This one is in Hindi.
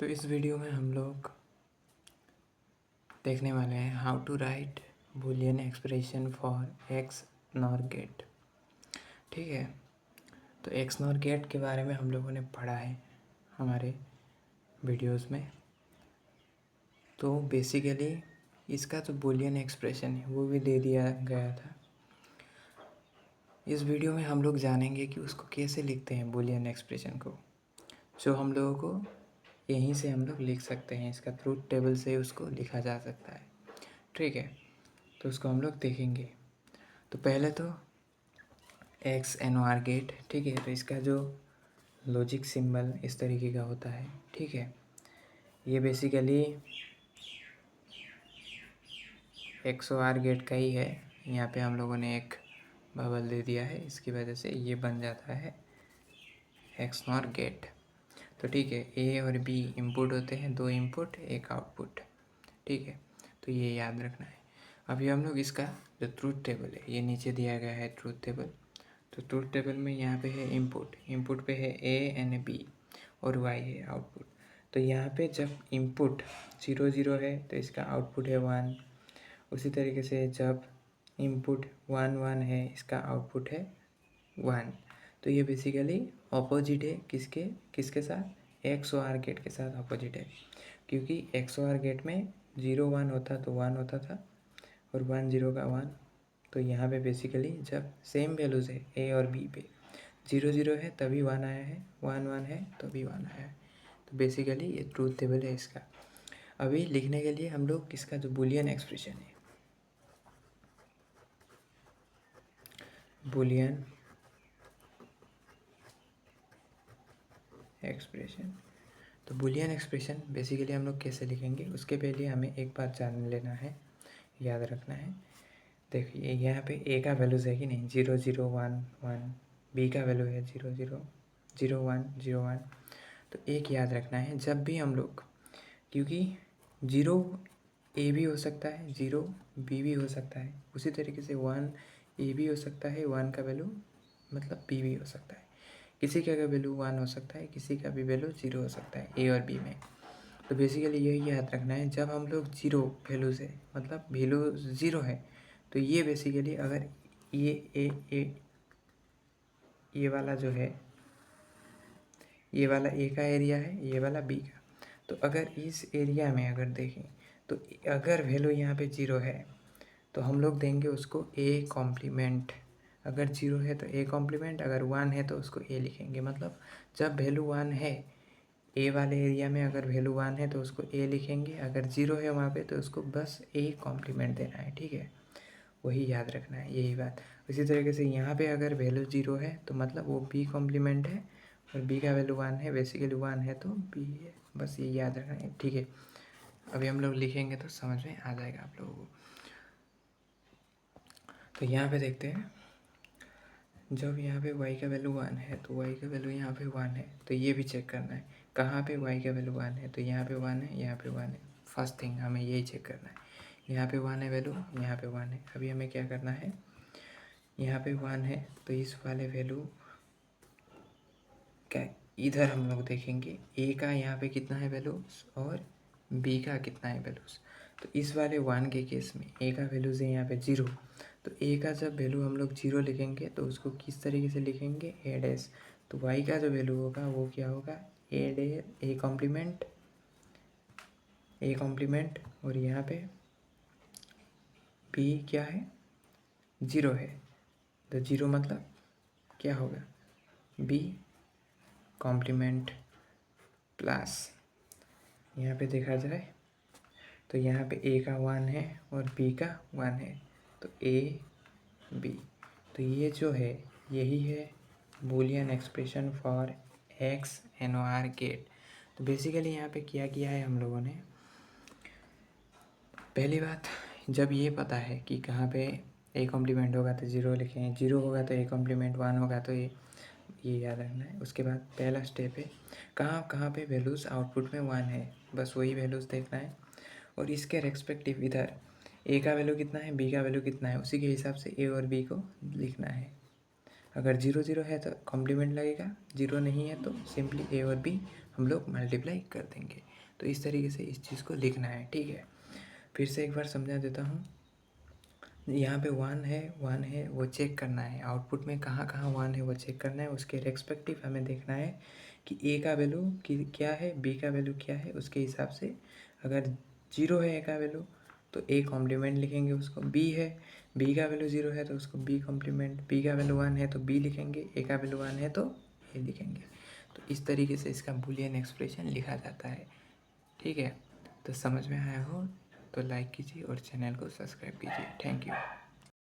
तो इस वीडियो में हम लोग देखने वाले हैं how to write Boolean expression for X NOR gate. ठीक है, तो एक्स नॉर गेट के बारे में हम लोगों ने पढ़ा है हमारे वीडियोस में। तो बेसिकली इसका जो बूलियन एक्सप्रेशन है वो भी दे दिया गया था। इस वीडियो में हम लोग जानेंगे कि उसको कैसे लिखते हैं बूलियन एक्सप्रेशन को, जो हम लोगों को यहीं से हम लोग लिख सकते हैं। इसका ट्रूथ टेबल से उसको लिखा जा सकता है। ठीक है, तो उसको हम लोग देखेंगे। तो पहले तो X N O R gate. ठीक है, तो इसका जो लॉजिक सिंबल इस तरीके का होता है। ठीक है, ये basically X O R gate का ही है। यहाँ पे हम लोगों ने एक बबल दे दिया है, इसकी वजह से ये बन जाता है एक्स नॉर गेट। तो ठीक है, ए और बी इनपुट होते हैं, दो इनपुट एक आउटपुट। ठीक है, तो ये याद रखना है। अभी हम लोग इसका जो ट्रूथ टेबल है ये नीचे दिया गया है ट्रूथ टेबल। तो ट्रूथ टेबल में यहाँ पे है इनपुट, इनपुट पे है ए एंड बी और वाई है आउटपुट। तो यहाँ पे जब इनपुट 0 0 है तो इसका आउटपुट है 1। उसी तरीके से जब इनपुट 1 1 है इसका आउटपुट है 1। तो ये बेसिकली ऑपोजिट है किसके किसके साथ, एक्स ओ आर गेट के साथ ऑपोजिट है। क्योंकि एक्स ओ आर गेट में 0 1 होता तो 1 होता था और 1 0 का 1। तो यहाँ पे बेसिकली जब सेम वैल्यूज़ है ए और बी पे, 0 0 है तभी 1 आया है, 1 1 है तभी 1 आया है। तो बेसिकली ये ट्रूथ टेबल है इसका। अभी लिखने के लिए हम लोग इसका जो बूलियन एक्सप्रेशन है, बूलियन एक्सप्रेशन, तो बूलियन एक्सप्रेशन बेसिकली हम लोग कैसे लिखेंगे उसके पहले हमें एक बात जान लेना है, याद रखना है। देखिए यहाँ पे ए का वैल्यूज़ है कि नहीं, 0 0 1 1, बी का वैल्यू है 0 0 0 1 0 1। तो एक याद रखना है जब भी हम लोग, क्योंकि 0 ए भी हो सकता है 0 बी भी हो सकता है, उसी तरीके से 1 ए भी हो सकता है, 1 का वैल्यू मतलब बी भी हो सकता है। किसी का वैल्यू 1 हो सकता है, किसी का भी वैल्यू 0 हो सकता है ए और बी में। तो बेसिकली यही याद रखना है, जब हम लोग 0 वैल्यू से मतलब वैल्यू 0 है तो ये बेसिकली अगर ये वाला जो है, ये वाला ए का एरिया है, ये वाला बी का। तो अगर इस एरिया में अगर देखें तो अगर वैल्यू यहाँ पे 0 है तो हम लोग देंगे उसको ए कॉम्प्लीमेंट। अगर 0 है तो ए कॉम्प्लीमेंट, अगर 1 है तो उसको ए लिखेंगे। मतलब जब वैल्यू 1 है ए वाले एरिया में, अगर वैल्यू 1 है तो उसको ए लिखेंगे, अगर 0 है वहाँ पे तो उसको बस ए कॉम्प्लीमेंट देना है। ठीक है, वही याद रखना है, यही बात। इसी तरीके से यहाँ पे अगर वैल्यू 0 है तो मतलब वो बी कॉम्प्लीमेंट है, और बी का वैल्यू 1 है, बेसिकली 1 है तो बी है। बस ये याद रखना है। ठीक है, अभी हम लोग लिखेंगे तो समझ में आ जाएगा आप लोगों को। तो यहाँ पे देखते हैं, जब यहाँ पे y का वैल्यू 1 है तो y का वैल्यू यहाँ पे 1 है, तो ये भी चेक करना है कहाँ पे y का वैल्यू 1 है। तो यहाँ पे 1 है, यहाँ पे 1 है। फर्स्ट थिंग हमें यही चेक करना है, यहाँ पे 1 है वैल्यू, यहाँ पे 1 है। अभी हमें क्या करना है, यहाँ पे 1 है तो इस वाले वैल्यू क्या इधर हम लोग देखेंगे a का यहाँ पे कितना है वैल्यूज़ और b का कितना है वैल्यूज़। तो इस वाले 1 के केस में a का वैल्यूज़ है यहाँ पे 0। तो a का जब वैल्यू हम लोग 0 लिखेंगे तो उसको किस तरीके से लिखेंगे, a डैश। तो y का जो वैल्यू होगा वो क्या होगा, a कॉम्प्लीमेंट, और यहाँ पे b क्या है, 0 है। तो 0 मतलब क्या होगा, b कॉम्प्लीमेंट प्लस, यहाँ पे देखा जाए तो यहाँ पे a का 1 है और b का 1 है, तो a b। तो ये जो है यही है Boolean expression for X N O R gate. तो बेसिकली यहाँ पे क्या किया है हम लोगों ने, पहली बात, जब ये पता है कि कहाँ पे ए कॉम्प्लीमेंट होगा तो 0 लिखें, 0 होगा तो ए कॉम्प्लीमेंट, 1 होगा तो ये याद रखना है। उसके बाद पहला स्टेप है कहाँ कहाँ पे वैल्यूज़ आउटपुट में 1 है, बस वही वैल्यूज़ देखना है। और इसके रेस्पेक्टिव इधर ए का वैल्यू कितना है, बी का वैल्यू कितना है, उसी के हिसाब से ए और बी को लिखना है। अगर 0 0 है तो कॉम्प्लीमेंट लगेगा, 0 नहीं है तो सिंपली ए और बी हम लोग मल्टीप्लाई कर देंगे। तो इस तरीके से इस चीज़ को लिखना है, ठीक है। फिर से एक बार समझा देता हूँ। यहाँ पे 1 है वो चेक करना है, आउटपुट में कहाँ कहाँ 1 है वो चेक करना है। उसके रेस्पेक्टिव हमें देखना है कि ए का वैल्यू क्या है, बी का वैल्यू क्या है। उसके हिसाब से अगर 0 है ए का वैल्यू तो ए कॉम्प्लीमेंट लिखेंगे उसको, बी का वैल्यू 0 है तो उसको बी कॉम्प्लीमेंट, बी का वैल्यू 1 है तो बी लिखेंगे, ए का वैल्यू 1 है तो ए लिखेंगे। तो इस तरीके से इसका बूलियन एक्सप्रेशन लिखा जाता है, ठीक है। तो समझ में आया हो तो लाइक कीजिए और चैनल को सब्सक्राइब कीजिए। Thank you.